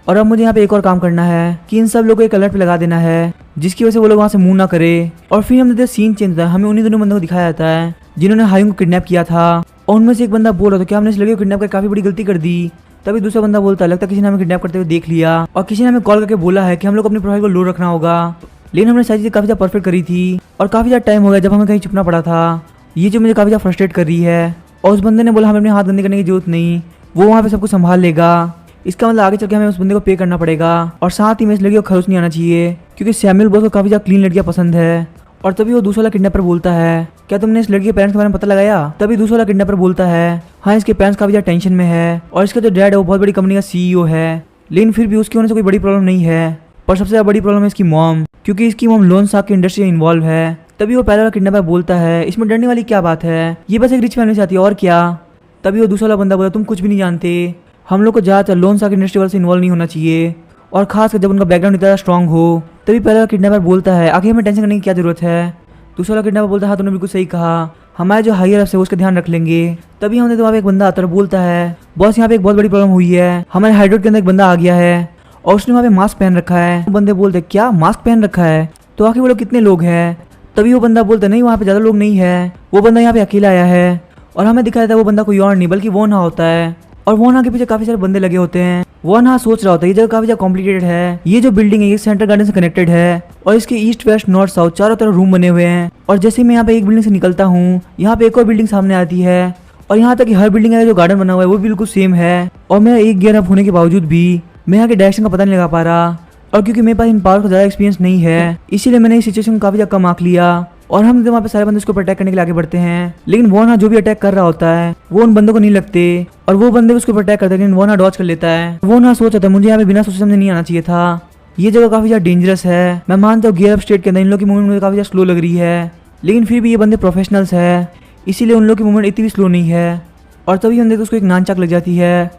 और अब मुझे यहाँ पे एक और काम करना है कि इन सब लोगों को एक अलर्ट पे लगा देना है जिसकी वजह से वो लोग वहाँ से मूव ना करे। और फिर हम सीन चेंज होता है, हमें उन्हीं दोनों बंदों को दिखाया जाता है जिन्होंने हायुंग को किडनैप किया था। और उनमें से एक बंदा बोल रहा था कि हमने इस लड़के को किडनैप कर काफ़ी बड़ी गलती कर दी। तभी दूसरा बंदा बोलता है लगता है किसी ने हमें किडनैप करते हुए देख लिया और किसी ने हमें कॉल करके बोला है कि हम लोग अपनी प्रोफाइल को लो रखना होगा, लेकिन हमने सारी चीज़ें काफ़ी ज़्यादा परफेक्ट करी थी और काफ़ी ज़्यादा टाइम हो गया जब हमें कहीं छुपना पड़ा था। ये जो मुझे काफ़ी ज़्यादा फ्रस्ट्रेट कर रही है। और उस बंदे ने बोला हमें अपने हाथ गंदे करने की जरूरत नहीं, वो वहाँ पे सब कुछ संभाल लेगा। इसका मतलब आगे चल के हमें उस बंदे को पे करना पड़ेगा और साथ ही में इस लड़की को खरोच नहीं आना चाहिए क्योंकि सैमुअल बॉस को काफ़ी ज़्यादा क्लीन लड़कियाँ पसंद है। और तभी वो दूसरा वाला किडनैपर बोलता है क्या तुमने इस लड़की के पेरेंट्स के बारे में पता लगाया। तभी दूसरा वाला किडनैपर बोलता है हाँ इसके पेरेंट्स काफ़ी ज़्यादा टेंशन में है और इसका जो डैड है वो बहुत बड़ी कंपनी का सीईओ है, लेकिन फिर भी उसके होने से कोई बड़ी प्रॉब्लम नहीं है। पर सबसे ज़्यादा बड़ी प्रॉब्लम है इसकी मॉम क्योंकि इसकी मॉम लोन साग की इंडस्ट्री में इन्वॉल्व है। तभी वो पहला वाला किडनैपर बोलता है इसमें डरने वाली क्या बात है, ये बस एक रिच फैमिली से आती है और क्या। तभी वो दूसरा वाला बंदा बोला तुम कुछ भी नहीं जानते, हम लोग को ज़्यादातर लोन साग इंडस्ट्री वाले से इन्वॉल्व नहीं होना चाहिए और खासकर जब उनका बैकग्राउंड इतना स्ट्रॉन्ग हो। तभी पहला किडनैपर बोलता है आखिर हमें टेंशन करने की क्या जरूरत है। दूसरा वाला किडनैपर बोलता है हाँ तुमने बिल्कुल सही कहा, हमारे जो हायर अप्स है उसका ध्यान रख लेंगे। तभी हमने तो वहाँ पे एक बंदा आता है बोलता है बॉस यहाँ पे एक बहुत बड़ी प्रॉब्लम हुई है, हमारे हाइड्रोड के अंदर एक बंदा आ गया है और उसने वहाँ पे मास्क पहन रखा है। बंदे बोलते क्या मास्क पहन रखा है, तो आखिर वो लोग कितने लोग हैं। तभी वो बंदा बोलता नहीं वहाँ पे ज़्यादा लोग नहीं है, वो बंदा यहाँ पे अकेला आया है। और हमें दिखाया था वो बंदा कोई और नहीं बल्कि वो ना होता है और वॉन के पीछे काफी सारे बंदे लगे होते हैं। वॉन सोच रहा होता है ये जगह काफी ज्यादा कॉम्प्लिकेटेड है। ये जो बिल्डिंग है ये सेंट्रल गार्डन से कनेक्टेड है और इसके ईस्ट वेस्ट नॉर्थ साउथ चारों तरफ रूम बने हुए हैं। और जैसे मैं यहाँ पे एक बिल्डिंग से निकलता हूँ यहाँ पे एक और बिल्डिंग सामने आती है और यहाँ तक कि हर बिल्डिंग का जो गार्डन बना हुआ है वो बिल्कुल सेम है। और मेरा एक गियर अप होने के बावजूद भी मैं यहाँ के डायरेक्शन का पता नहीं लगा पा रहा और क्योंकि मेरे पास इन पावर का ज्यादा एक्सपीरियंस नहीं है इसीलिए मैंने इस सिचुएशन को काफी ज्यादा कम आंक लिया। और हम वहाँ पे सारे बंदे उसको अटैक करने के लिए आगे बढ़ते हैं। लेकिन वॉन जो भी अटैक कर रहा होता है वो उन बंदों को नहीं लगते और वो बंदे उसके ऊपर अटैक करते हैं। लेकिन वॉन डॉज कर लेता है। वॉन सोच रहा था मुझे यहाँ पे बिना सोचे समझे नहीं आना चाहिए था। ये जगह काफी ज्यादा डेंजरस है। मैं मानता हूँ गियर अप स्टेट के अंदर इन लोग की मूवमेंट मुझे काफी ज्यादा स्लो लग रही है लेकिन फिर भी ये बंदे प्रोफेशनल्स है इसीलिए उन लोग की मूवमेंट इतनी भी स्लो नहीं है। और तभी हम देखते उसको एक नानचाक लग जाती है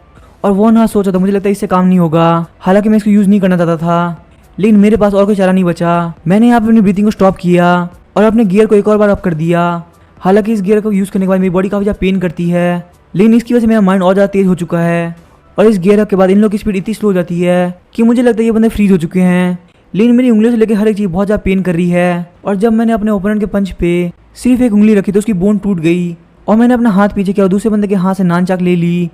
और वो सोच रहा था मुझे लगता है इससे काम नहीं होगा। हालांकि मैं इसको यूज नहीं करना चाहता था लेकिन मेरे पास और कोई चारा नहीं बचा। मैंने यहाँ पे अपनी ब्रीथिंग को स्टॉप किया और अपने गियर को एक और बार अप कर दिया। हालांकि इस गियर को यूज करने के बाद मेरी बॉडी काफी ज्यादा पेन करती है लेकिन इसकी वजह से मेरा माइंड और ज्यादा तेज हो चुका है। और इस गियर अप के बाद इन लोग की स्पीड इतनी स्लो हो जाती है कि मुझे लगता है ये बंदे फ्रीज हो चुके हैं। लेकिन मेरी उंगलियों से लेकर हर एक चीज बहुत ज्यादा पेन कर रही है। और जब मैंने अपने ओपोनेंट के पंच पे सिर्फ एक उंगली रखी तो उसकी बोन टूट गई और मैंने अपना हाथ पीछे किया और दूसरे बंदे के हाथ से नानचाक ले ली।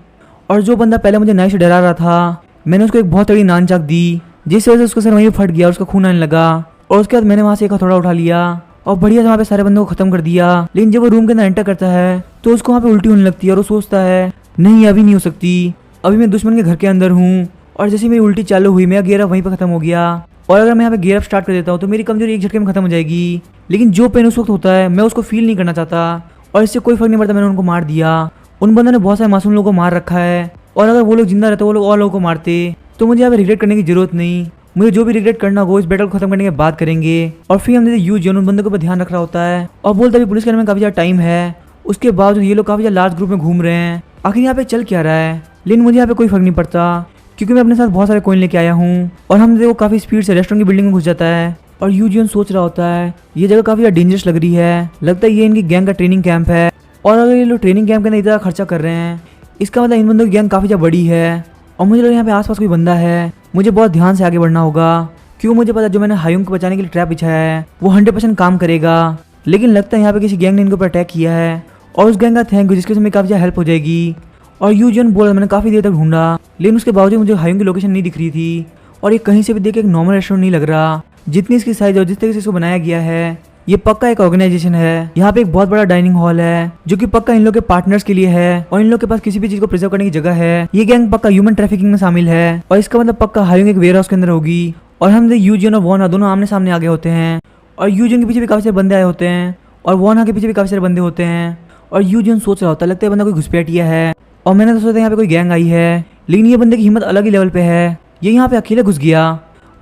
और जो बंदा पहले मुझे नाइफ से डरा रहा था मैंने उसको एक बहुत तगड़ी नानचाक दी जिस वजह से उसका सर वहीं फट गया और उसका खून आने लगा। और उसके बाद मैंने वहाँ से एक हथौड़ा उठा लिया और बढ़िया से वहाँ पे सारे बंदों को खत्म कर दिया। लेकिन जब वो रूम के अंदर एंटर करता है तो उसको वहाँ पे उल्टी होने लगती है और वो सोचता है नहीं अभी नहीं हो सकती, अभी मैं दुश्मन के घर के अंदर हूँ। और जैसे मेरी उल्टी चालू हुई मेरा गियर अप वहीं पर खत्म हो गया। और अगर मैं यहाँ पे गियर अप स्टार्ट कर देता हूँ तो मेरी कमजोरी एक झटके में खत्म हो जाएगी। लेकिन जो पेन उस वक्त होता है मैं उसको फील नहीं करना चाहता और इससे कोई फर्क नहीं पड़ता। मैंने उनको मार दिया। उन बंदों ने बहुत सारे मासूम लोगों को मार रखा है और अगर वो लोग जिंदा रहते वो लोग और लोगों को मारते तो मुझे यहाँ पे रिग्रेट करने की जरूरत नहीं। मुझे जो भी रिग्रेट करना हो इस बैटल को खत्म करने के बाद करेंगे। और फिर हमने यूज उन बंदों के ऊपर ध्यान रख रहा होता है और बोलता है पुलिस के में काफी ज्यादा टाइम है। उसके बावजूद ये लोग काफी ज्यादा लार्ज ग्रुप में घूम रहे हैं। आखिर यहाँ पे चल क्या रहा है। लेकिन मुझे यहाँ पे कोई फर्क नहीं पड़ता क्योंकि मैं अपने साथ बहुत सारे कॉइन लेके आया हूँ। और हम देखो काफी स्पीड से रेस्टोरेंट की बिल्डिंग में घुस जाता है। और यूजियन सोच रहा होता है ये जगह काफी ज्यादा डेंजरस लग रही है, लगता है ये इनकी गैंग का ट्रेनिंग कैंप है। और अगर ये लोग ट्रेनिंग कैंप के अंदर इतना खर्चा कर रहे हैं इसका मतलब इन बंदों की गैंग काफी ज्यादा बड़ी है। और मुझे लगा यहाँ पे आसपास कोई बंदा है, मुझे बहुत ध्यान से आगे बढ़ना होगा क्यों मुझे पता जो मैंने हायुंग को बचाने के लिए ट्रैप बिछाया है वो 100% काम करेगा। लेकिन लगता है यहाँ पे किसी गैंग ने इनको ऊपर अटैक किया है और उस गैंग का थैंक यू जिसके समय काफी ज्यादा हेल्प हो जाएगी। और यूजियन बोला मैंने काफी देर तक ढूंढा लेकिन उसके बावजूद मुझे हायुंग की लोकेशन नहीं दिख रही थी। और ये कहीं से भी देख एक नॉर्मल रेस्टोरेंट नहीं लग रहा। जितनी इसकी साइज और जिस तरीके से इसको बनाया गया है ये पक्का एक ऑर्गेनाइजेशन है। यहाँ पे एक बहुत बड़ा डाइनिंग हॉल है जो कि पक्का इन लोग के पार्टनर्स के लिए है और इन लोग के पास किसी भी चीज को प्रिजर्व करने की जगह है। ये गैंग पक्का ह्यूमन ट्रैफिकिंग में शामिल है और इसका मतलब पक्का हायुंग एक वेयर हाउस के अंदर होगी। और हम यूजियन और वॉना दोनों आमने सामने आगे होते हैं और यूजियन के पीछे भी काफी सारे बंदे आए होते हैं और वॉना के पीछे भी काफी सारे बंदे होते हैं। और यूजियन सोच रहा होता है लगता है बंदा कोई घुसपैठिया है और मैंने तो सोचा यहाँ पे कोई गैंग आई है। लेकिन ये बंदे की हिम्मत अलग ही लेवल पे है, ये यहाँ पे अकेले घुस गया।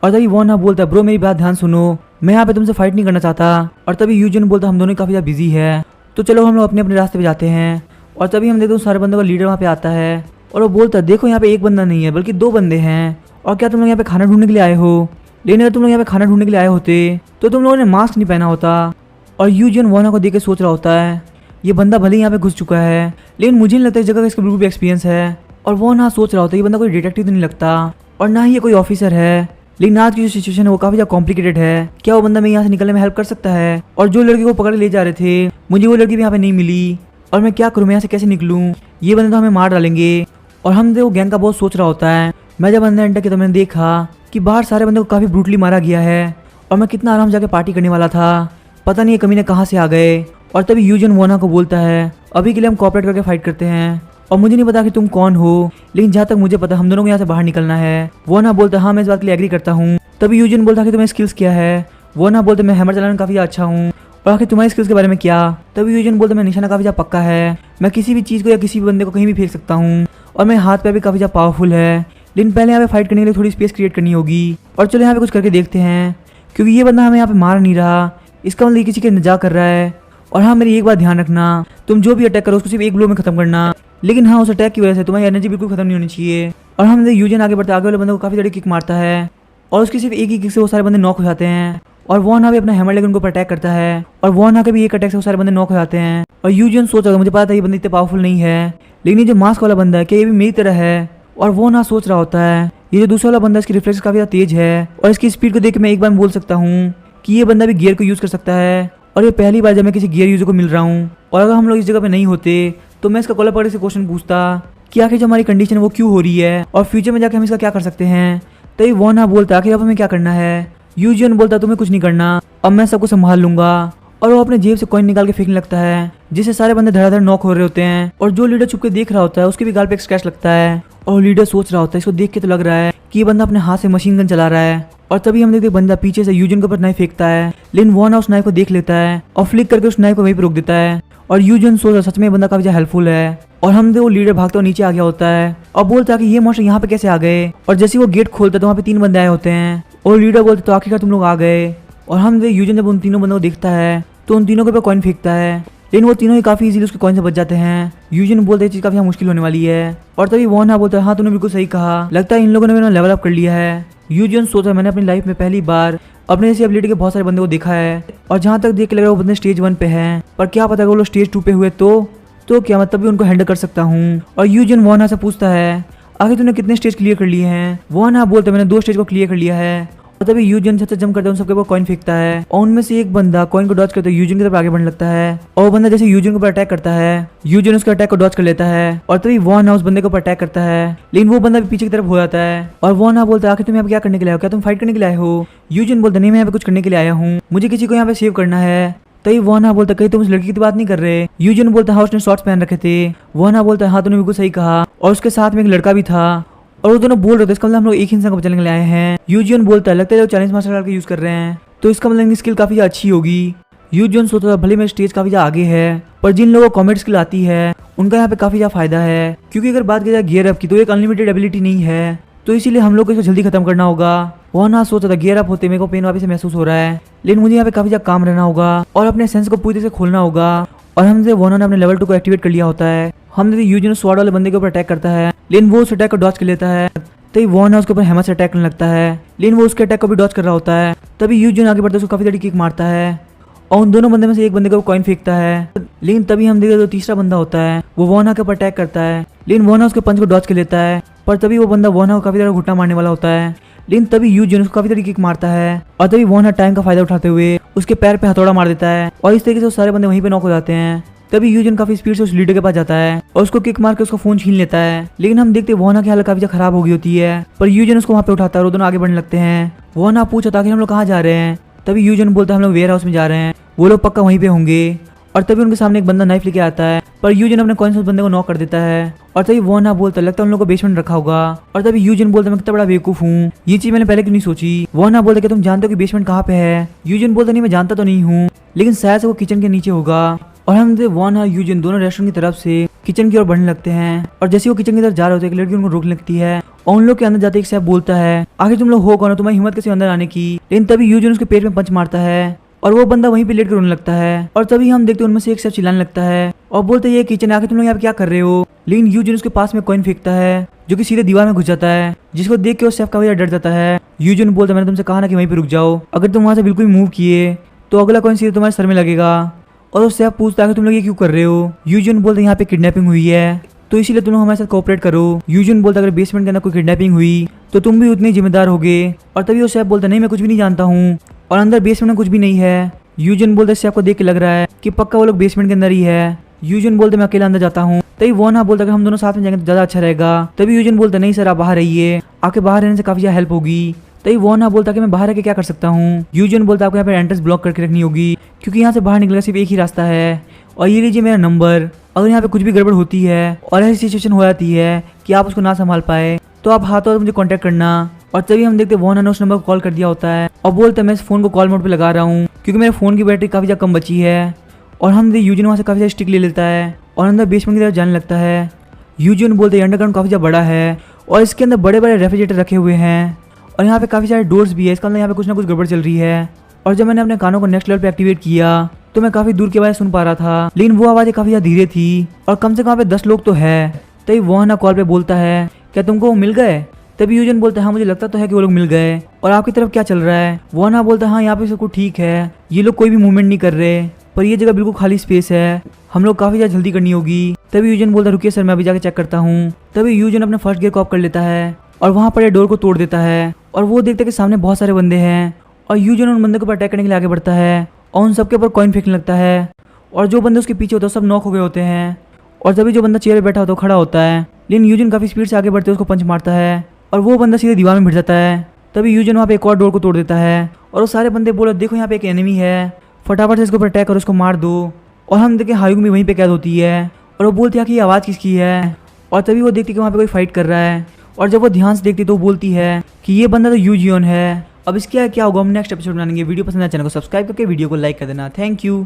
और तभी वॉना बोलता है ब्रो मेरी बात ध्यान सुनो, मैं यहाँ पे तुमसे फाइट नहीं करना चाहता। और तभी यूजियन बोलता हम दोनों काफी ज्यादा बिजी है तो चलो हम लोग अपने अपने रास्ते पे जाते हैं। और तभी हम देखते हैं सारे बंदों का लीडर वहाँ पे आता है और वो बोलता है देखो यहाँ पे एक बंदा नहीं है बल्कि 2 बंदे हैं और क्या तुम लोग यहाँ पे खाना ढूंढने के लिए आए हो। लेकिन अगर तुम लोग यहाँ पे खाना ढूंढने के लिए आए होते तो तुम लोगों ने मास्क नहीं पहना होता। और यूजियन वॉना को देख के सोच रहा होता है ये बंदा भले ही यहाँ पे घुस चुका है लेकिन मुझे नहीं लगता इस जगह का इसका बिल्कुल भी एक्सपीरियंस है। और वॉना सोच रहा होता है ये बंदा कोई डिटेक्टिव तो नहीं लगता और ना ही ये कोई ऑफिसर है। लेकिन आज की जो सिचुएशन है वो काफी ज्यादा कॉम्प्लिकेटेड है। क्या वो बंदा मैं यहाँ से निकलने में हेल्प कर सकता है। और जो लड़की को पकड़ ले जा रहे थे मुझे वो लड़की भी यहाँ पे नहीं मिली और मैं क्या करूँ, मैं यहाँ से कैसे निकलूँ। ये बंदे तो हमें मार डालेंगे। और हम देखो गैंग का बहुत सोच रहा होता है। मैं जब अंदर एंटर किया तो मैंने देखा कि बाहर सारे बंदे को काफी ब्रूटली मारा गया है और मैं कितना आराम से जाके पार्टी करने वाला था, पता नहीं ये कमीने कहाँ से आ गए। और तभी यूजियन वॉना को बोलता है अभी के लिए हम कॉपरेट करके फाइट करते हैं और मुझे नहीं पता कि तुम कौन हो, लेकिन जहाँ तक मुझे पता हम दोनों को यहाँ से बाहर निकलना है। वॉना बोलता है हाँ मैं इस बात के लिए एग्री करता हूँ। तभी यूजियन बोलता है कि तुम्हें स्किल्स क्या है। वॉना बोलते मैं हैमर चलाने में काफी अच्छा हूँ। और आखिर तुम्हारी स्किल्स के बारे में क्या। तभी यूजियन बोलता मैं निशाना काफी ज्यादा पक्का है, मैं किसी भी चीज को या किसी भी बंदे को कहीं भी फेंक सकता हूँ और मेरे हाथ पैर भी काफी ज्यादा पावरफुल है। लेकिन पहले यहाँ पे फाइट करने के लिए थोड़ी स्पेस क्रिएट करनी होगी और चलो यहाँ पे कुछ करके देखते हैं क्योंकि ये बंदा हमें यहाँ पे मार नहीं रहा, इसका मतलब किसी के नजा कर रहा है। और हाँ मेरी एक बात ध्यान रखना, तुम जो भी अटैक करो उसको सिर्फ एक ब्लो में खत्म करना। लेकिन हाँ उस अटैक की वजह से तुम्हारी एनर्जी बिल्कुल खत्म नहीं होनी चाहिए। और हम यूजियन आगे बढ़ते आगे वाले बंदे को काफी बड़ी किक मारता है और उसकी सिर्फ एक ही किक से वो सारे बंदे नॉक हो जाते हैं। और वॉना भी अपना हैमर लेकर उनको अटैक करता है और वॉना के भी एक अटैक से वो सारे बंदे नॉक हो जाते हैं। और यूजियन सोच रहा था मुझे पता था ये बंदे इतने पावरफुल नहीं है, लेकिन ये जो मास्क वाला बंदा है क्या ये भी मेरी तरह है। और वो ना सोच रहा होता है ये जो दूसरा वाला बंदा इसकी रिफ्लेक्स काफी ज्यादा तेज है और इसकी स्पीड को देख के मैं एक बार बोल सकता हूँ कि ये बंदा भी गियर को यूज कर सकता है। और ये पहली बार जब मैं किसी गियर यूजर को मिल रहा हूँ। और अगर हम लोग इस जगह पे नहीं होते तो मैं इसका कॉलर पकड़ से क्वेश्चन पूछता कि आखिर जो हमारी कंडीशन है वो क्यों हो रही है और फ्यूचर में जाके हम इसका क्या कर सकते हैं। तभी वॉन बोलता है आखिर अब हमें क्या करना है। यूजिन बोलता है तुम्हें कुछ नहीं करना, अब मैं सबको संभाल लूंगा। और वो अपने जेब से कॉइन निकाल के फेंकने लगता है, जिससे सारे बंदे धड़ाधड़ नॉक हो रहे होते हैं। और जो लीडर छुप के देख रहा होता है उसके भी गाल पे एक स्क्रैच लगता है। और लीडर सोच रहा होता है, इसको देख के तो लग रहा है कि ये बंदा अपने हाथ से मशीन गन चला रहा है। और तभी हम देखते बंदा पीछे से यूजिन के ऊपर नाइफ फेंकता है, लेकिन वॉन उस नाइफ को देख लेता है और फ्लिक करके उस नाइफ को वहीं पर रोक देता है। और यूजिन सोच रहा सच में बंदा काफी हेल्पफुल है। और हम वो लीडर भागते हुए नीचे आ गया होता है और बोलता है कि ये मॉन्स्टर यहाँ पे कैसे आ गए। और जैसे वो गेट खोलता है तो वहाँ पे 3 बंदे आए होते हैं और लीडर बोलते तो आखिरकार तुम लोग आ गए। और हम यूजिन जब उन तीनों बंदों को देखता है तो उन तीनों के ऊपर कॉइन फेंकता है, लेकिन वो तीनों ही काफी इजीली उसके कॉइन से बच जाते हैं। यूजिन बोलते चीज काफी मुश्किल होने वाली है। और तभी वॉन बोलता है हाँ तूने बिल्कुल सही कहा, लगता है इन लोगों ने मेरा लेवल अप कर लिया है। यूजिन सोचा मैंने अपनी लाइफ में पहली बार अपने जैसी एबिलिटी के बहुत सारे बंदे को देखा है और जहाँ तक देख के लग रहा है वो बंदे स्टेज 1 पे हैं, पर क्या पता वो लोग स्टेज 2 पे हुए तो क्या मैं तभी उनको हैंडल कर सकता हूँ। और यूजिन वॉन से पूछता है आखिर तूने कितने स्टेज क्लियर कर लिए हैं। वॉन बोलता है मैंने 2 स्टेज को क्लियर कर लिया है। और तभी यूजिन छत से जंप करता है, उन सबके ऊपर कॉइन फेंकता है और उनमें से एक बंदा कॉइन को डॉज करते हुए यूजिन की तरफ आगे बढ़ने लगता है। और वो बंदा जैसे यूजिन के ऊपर अटैक करता है, यूजिन उसके अटैक को डॉज कर लेता है। और तभी वॉन उस बंदे के ऊपर अटैक करता है, लेकिन वो बंदा भी पीछे की तरफ हो जाता है। और वॉन बोलता है आखिर तुम यहाँ पे क्या करने के लिए आए हो, क्या तुम फाइट करने के लिए आए हो। यूजिन बोलता नहीं मैं यहाँ पे कुछ करने के लिए आया हूँ, मुझे किसी को यहाँ पे सेव करना है। तभी वॉन बोलता कहीं तुम उस लड़की की बात नहीं कर रहे। यूजिन बोलता हाँ उसने शॉर्ट्स पहन रखे थे। वॉन बोलता हाँ तूने बिल्कुल सही कहा, और उसके साथ में एक लड़का भी था और वो दोनों बोल रहे थे इसका मतलब हम लोग एक ही इंसान को बचाने के लिए आए हैं। यूजिन बोलता है लगता है जो चाइनीज मार्शल आर्ट का यूज कर रहे हैं तो इसका मतलब इनकी स्किल काफी अच्छी होगी। यूजिन सोचता था भले मेरी स्टेज काफी ज्यादा आगे है, पर जिन लोगों को कॉमेट स्किल आती है उनका यहाँ पे काफी ज्यादा फायदा है, क्योंकि अगर बात की जाए गियर अप की तो एक अनलिमिटेड एबिलिटी नहीं है, तो इसीलिए हम लोग को इसको जल्दी खत्म करना होगा। वो ना सोचा था गियर अप होते मेरे को पेन वापस से महसूस हो रहा है, लेकिन मुझे यहाँ पे काफी ज्यादा काम रहना होगा और अपने सेंस को पूरी तरह से खोलना होगा। और हमसे वोना ने अपने लेवल 2 को एक्टिवेट कर लिया होता है। हम यूजिन स्वॉर्ड वाले बंदे के ऊपर अटैक करता है, लेकिन वो उस अटैक को डॉज कर लेता है। तभी वॉन उसके ऊपर हैमर से अटैक करने लगता है, लेकिन वो उसके अटैक को भी डॉज कर रहा होता है। तभी यूजिन आगे बढ़ता है, उसको काफी तरीके किक मारता है और उन दोनों बंदे में से एक बंदे को कॉइन फेंकता है। लेकिन तभी हम देखते तो तीसरा बंदा होता है, वो वॉना के ऊपर अटैक करता है, लेकिन वॉना उसके पंच को डॉज कर लेता है। पर तभी वो बंदा वॉना को काफी तरह घुटना मारने वाला होता है, लेकिन तभी यूजिन उसको काफी तरीके किक मारता है और तभी वॉना टाइम का फायदा उठाते हुए उसके पैर पे हथौड़ा मार देता है और इस तरीके से सारे बंदे वहीं पे नॉक हो जाते हैं। तभी यूजिन काफी स्पीड से उस लीडर के पास जाता है और उसको किक मार के उसका फोन छीन लेता है, लेकिन हम देखते वॉना की हालत काफी ज्यादा खराब हो गई होती है। पर यूजिन उसको वहाँ पे उठाता है और दोनों आगे बढ़ने लगते हैं। वॉना पूछता कि हम लोग कहाँ जा रहे हैं। तभी यूजिन बोलता है हम लोग वेयर हाउस में जा रहे हैं, वो लोग पक्का वहीं पे होंगे। और तभी उनके सामने एक बंदा नाइफ लेके आता है, पर यूजिन अपने कॉइन से उस बंदे को नॉक कर देता है। और तभी वॉना बोलता है लगता है उन लोगों को बेसमेंट रखा होगा। और तभी यूजिन बोलता है मैं कितना बड़ा बेवकूफ हूँ, ये चीज मैंने पहले क्यों नहीं सोची। वॉना बोलता है कि तुम जानते हो कि बेसमेंट कहाँ पे है। यूजिन बोलता नहीं मैं जानता तो नहीं हूँ, लेकिन शायद से वो किचन के नीचे होगा। और हम वॉन और यूजिन दोनों रेस्टोरेंट की तरफ से किचन की ओर बढ़ने लगते हैं। और जैसे वो किचन की तरफ जा रहे होते हैं एक लड़की उनको रोक लगती है और उन लोग के अंदर जाते एक शेफ बोलता है आखिर तुम लोग हो कौन, तुम्हारी हिम्मत कैसे अंदर आने की। लेकिन तभी यूजिन उसके पेट में पंच मारता है और वो बंदा वहीं पे लेट कर रोने लगता है। और तभी हम देखते हैं उनमें से एक शेफ चिल्लाने लगता है और बोलते ये किचन आखिर तुम लोग यहाँ पे क्या कर रहे हो। लेकिन यूजिन उसके पास में कॉइन फेंकता है जो कि सीधे दीवार में घुस जाता है, जिसको देख के वो शेफ काफी डर जाता है। यूजिन बोलता मैंने तुमसे कहा ना कि वहीं पे रुक जाओ, अगर तुम वहां से बिल्कुल मूव किए तो अगला कॉइन सीधे तुम्हारे सर में लगेगा। और उससे आप पूछता है कि तुम लोग ये क्यों कर रहे हो। यूजिन बोलते यहाँ पे किडनैपिंग हुई है तो इसीलिए तुम लोग हमारे साथ कोऑपरेट करो। यूजिन बोलता अगर बेसमेंट के अंदर कोई किडनैपिंग हुई तो तुम भी उतने जिम्मेदार होगे। और तभी वो शेफ बोलता नहीं मैं कुछ भी नहीं जानता हूँ और अंदर बेसमेंट में कुछ भी नहीं है। यूजिन बोलते शेफ को देख के लग रहा है कि पक्का वो लोग बेसमेंट के अंदर ही है। यूजिन बोलते मैं अकेला अंदर जाता हूँ। तभी वॉना बोलता हम दोनों साथ में जाएंगे तो ज्यादा अच्छा रहेगा। तभी यूजिन बोलता नहीं सर आप बाहर रहिए, आके बाहर रहने से काफी ज्यादा हेल्प होगी। तभी वॉना बोलता कि मैं बाहर आके क्या कर सकता हूँ। यूजिन बोलता आपको यहाँ पे एंट्रेंस ब्लॉक करके रखनी होगी, क्योंकि यहाँ से बाहर निकलने का सिर्फ एक ही रास्ता है। और ये लीजिए मेरा नंबर, अगर यहाँ पे कुछ भी गड़बड़ होती है और ऐसी सिचुएशन हो जाती है कि आप उसको ना संभाल पाए तो आप हाथों हाथ मुझे कांटेक्ट करना। और तभी हम देखते वॉना ने उस नंबर को कॉल कर दिया होता है और बोलते हैं मैं इस फोन को कॉल मोड पे लगा रहा हूँ क्योंकि मेरे फोन की बैटरी काफी ज्यादा कम बची है। और हम यूजिन वहाँ से काफी ज्यादा स्टिक ले लेता है और अंदर बेसमेंट की तरफ जाने लगता है। यूजिन बोलते हैं अंडरग्राउंड काफी ज्यादा बड़ा है और इसके अंदर बड़े बड़े रेफ्रिजरेटर रखे हुए हैं और यहाँ पे काफी सारे डोर्स भी है, इसका मतलब यहाँ पे कुछ ना कुछ गड़बड़ चल रही है। और जब मैंने अपने कानों को नेक्स्ट लेवल पे एक्टिवेट किया तो मैं काफी दूर की आवाज़ सुन पा रहा था, लेकिन वो आवाज़ें काफी ज्यादा धीरे थी और कम से कम पे 10 लोग तो है। तभी वॉना कॉल पे बोलता है क्या तुमको वो मिल गए। तभी यूजिन बोलता है हाँ मुझे लगता तो है कि वो लोग मिल गए। और आपकी तरफ क्या चल रहा है। वॉना बोलता है हाँ यहाँ पे सब कुछ ठीक है, ये लोग कोई भी मूवमेंट नहीं कर रहे, पर ये जगह बिल्कुल खाली स्पेस है, हम लोग काफी ज्यादा जल्दी करनी होगी। तभी यूजिन बोलता रुकिए सर मैं अभी जाके चेक करता हूँ। तभी यूजिन अपने फर्स्ट गियर को ऑफ कर लेता है और वहाँ पर डोर को तोड़ देता है और वो देखता है कि सामने बहुत सारे बंदे हैं। और यूजिन उन बंदे के ऊपर अटैक करने के लिए आगे बढ़ता है और उन सबके ऊपर कॉइन फेंकने लगता है और जो बंदे उसके पीछे होता है सब नॉक हो गए होते हैं। और तभी जो बंदा चेयर पे बैठा होता है वो खड़ा होता है लेकिन यूजिन काफ़ी स्पीड से आगे बढ़ते उसको पंच मारता है और वो बंदा सीधे दीवार में भिड़ जाता है। तभी यूजिन वहाँ पे एक और डोर को तोड़ देता है और वो सारे बंदे बोले देखो यहाँ पे एक एनिमी है, फटाफट से इसके ऊपर अटैक करो, उसको मार दो। और हम देखें हायुग भी वहीं पे कैद होती है और वो बोलती है कि ये आवाज़ किसकी है। और तभी वो देखती है कि वहाँ पे कोई फाइट कर रहा है और जब वो ध्यान से देखती है तो वो बोलती है कि ये बंदा तो यूजियन है। अब इसके क्या होगा हम नेक्स्ट एपिसोड बनाएंगे। वीडियो पसंद है चैनल को सब्सक्राइब करके वीडियो को लाइक कर देना। Thank you.